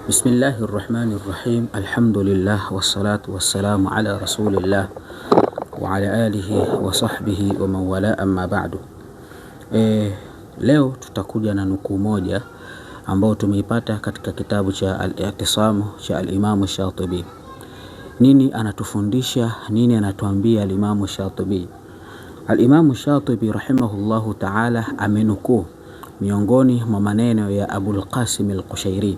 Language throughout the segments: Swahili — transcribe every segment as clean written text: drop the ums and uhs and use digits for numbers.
Bismillahirrahmanirrahim. Alhamdulillah wassalatu wassalamu ala rasulillah wa ala alihi wa sahbihi wa man wala, amma ba'du. Leo tutakuja na nukuu moja ambao tumeipata katika kitabu cha Al-I'tisam cha al-Imam Shatibi. Nini anatufundisha, nini anatuambia al-Imam Shatibi? Al-Imam Shatibi rahimahullahu ta'ala amenukuu miongoni mwa maneno ya Abul Qasim al-Qushairi,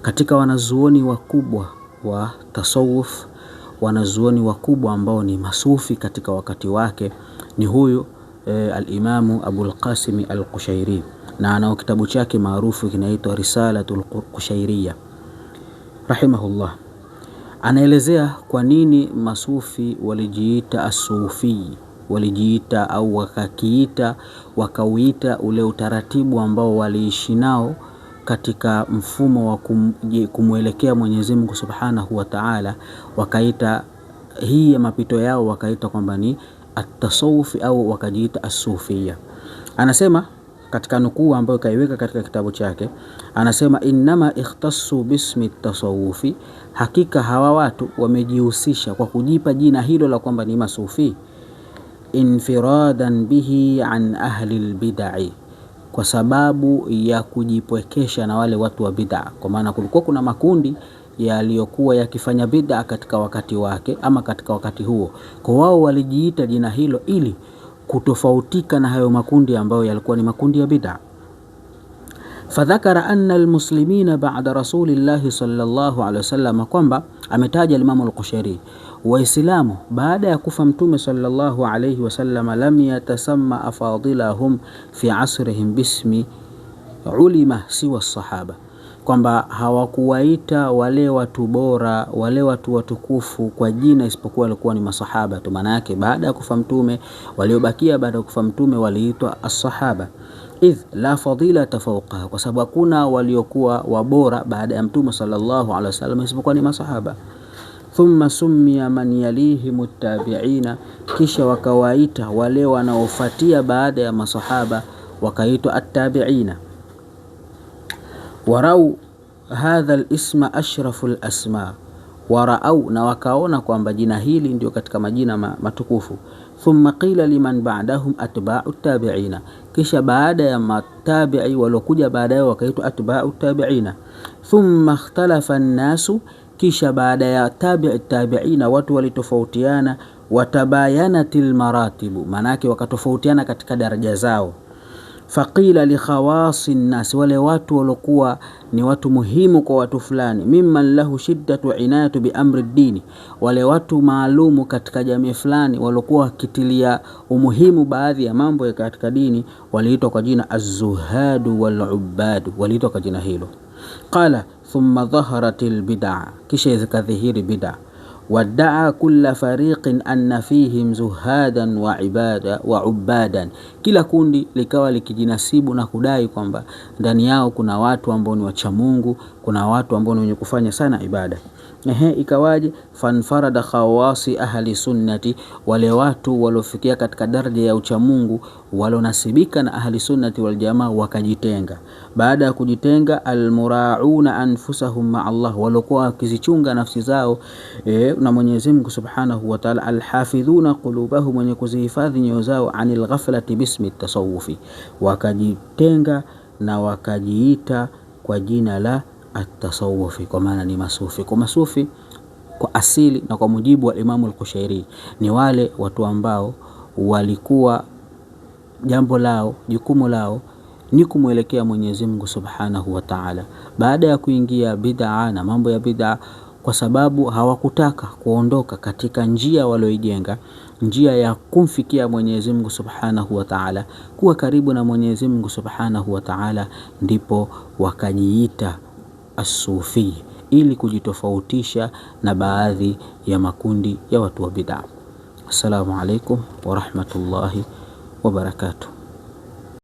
katika wanazuoni wakubwa wa tasawuf, wanazuoni wakubwa ambao ni masufi katika wakati wake, ni huyu al-Imamu Abul Qasim al-Qushairi, na ana kitabu chake maarufu kinaitwa Risalatul Qushairiyya rahimahullah. Anaelezea kwa nini masufi walijiita as-sufi, walijiita au wakauita ule utaratibu ambao waliishi nao katika mfumo wa kumwelekea Mwenyezi Mungu Subhanahu wa Ta'ala, wakaita hii ya mapito yao wakaita kwamba ni at-tasawuf au wakajiita as-sufiyya. Anasema katika nukuu ambayo kaiweka katika kitabu chake, anasema innama ikhtassu bismi at-tasawufi, hakika hawa watu wamejihusisha kwa kujipa jina hilo la kwamba ni masufi, infiradan bihi an ahli al-bid'ah, kwa sababu ya kujipwekesha na wale watu wa bid'a. Kwa maana kulikuwa kuna makundi yaliyokuwa yakifanya bid'a katika wakati wake ama katika wakati huo, kwa wao walijiita jina hilo ili kutofautika na hayo makundi ambayo yalikuwa ni makundi ya bid'a. Fadhakara anna almuslimina ba'da rasulillahi sallallahu alaihi wasallam, kwamba ametaja Imam al-Qushairi, Waislamu baada ya kufa Mtume sallallahu alaihi wasallam, lam yatasamma afadilahum fi asrihim bismi ulima siwa sahaba, kwamba hawakuwaita wale watu bora, wale watu watukufu kwa jina isipokuwa walikuwa ni masahaba tu. Maana yake baada ya kufa Mtume, waliobakia baada ya kufa Mtume waliitwa as-sahaba, idh la fadilata fawqa, kwa sababu kuna waliokuwa wabora baada ya Mtume sallallahu alaihi wasallam isipokuwa ni masahaba. Thumma summiya man yalihim at-tabi'ina, kisha wakawaita wale wanaofuatia baada ya masahaba wakaitwa at-tabi'ina. Warau hadha al-isma ashrafu al-asma, warau, na wakaona kwamba jina hili ndio katika majina matukufu. Thumma qila liman ba'dahum atba'u at-tabi'ina, kisha baada ya matabi'i walokuja baadaye wakaitwa atba'u at-tabi'ina. Thumma ikhtalafa an-nasu, kisha baada ya tabi'ina watu walitofautiana, watabayanatil maratibu, manake wakatofautiana katika daraja zao. Faqila li khawasi nnas, wale watu walokuwa ni watu muhimu kwa watu fulani, mimman lahu shiddatu inayatu bi amri dini, wale watu maalumu katika jamii fulani walokuwa wakitilia umuhimu baadhi ya mambo ya katika dini, waliitwa kwa jina az-zuhadu wal-ubbad, waliitwa kwa jina hilo. Qala thumma dhaharatil bid'a, kisha zikadhihiri bid'a. Wadaa kulla fariqin anna fihim zuhadan wa ubadan, kila kundi likawa likijinasibu na kudai kwamba ndani yao kuna watu ambao ni wacha Mungu, kuna watu ambao ni wenye kufanya sana ibada. Ikawaje? Fanfarada khawasi ahli sunnati, wale watu walofikia katika daraja ya ucha Mungu walonasibika na ahli sunnati wal jamaa wakajitenga. Baada ya kujitenga, almurauna anfusahum ma Allah, walokuwa wakizichunga nafsi zao na Mwenyezi Mungu Subhanahu wa Ta'ala, alhafidhuna qulubahum, wenye kuzihifadhi nyoyo zao, anil ghaflati bismi tasawufi, wakajitenga na wakajiita kwa jina la at-tasawufi, kwa maana ni masufi. Kwa masufi kwa asili na kwa mujibu wa Imam al-Qushairi ni wale watu ambao walikuwa jambo lao, jukumu lao ni kumwelekea Mwenyezi Mungu Subhanahu wa Ta'ala, baada ya kuingia bid'a na mambo ya bid'a, kwa sababu hawakutaka kuondoka katika njia walioijenga, njia ya kumfikia Mwenyezi Mungu Subhanahu wa Ta'ala, kuwa karibu na Mwenyezi Mungu Subhanahu wa Ta'ala, ndipo wakajiita as-sufi ili kujitofautisha na baadhi ya makundi ya watu wa bid'a. Assalamu alaikum wa rahmatullahi wa barakatuh.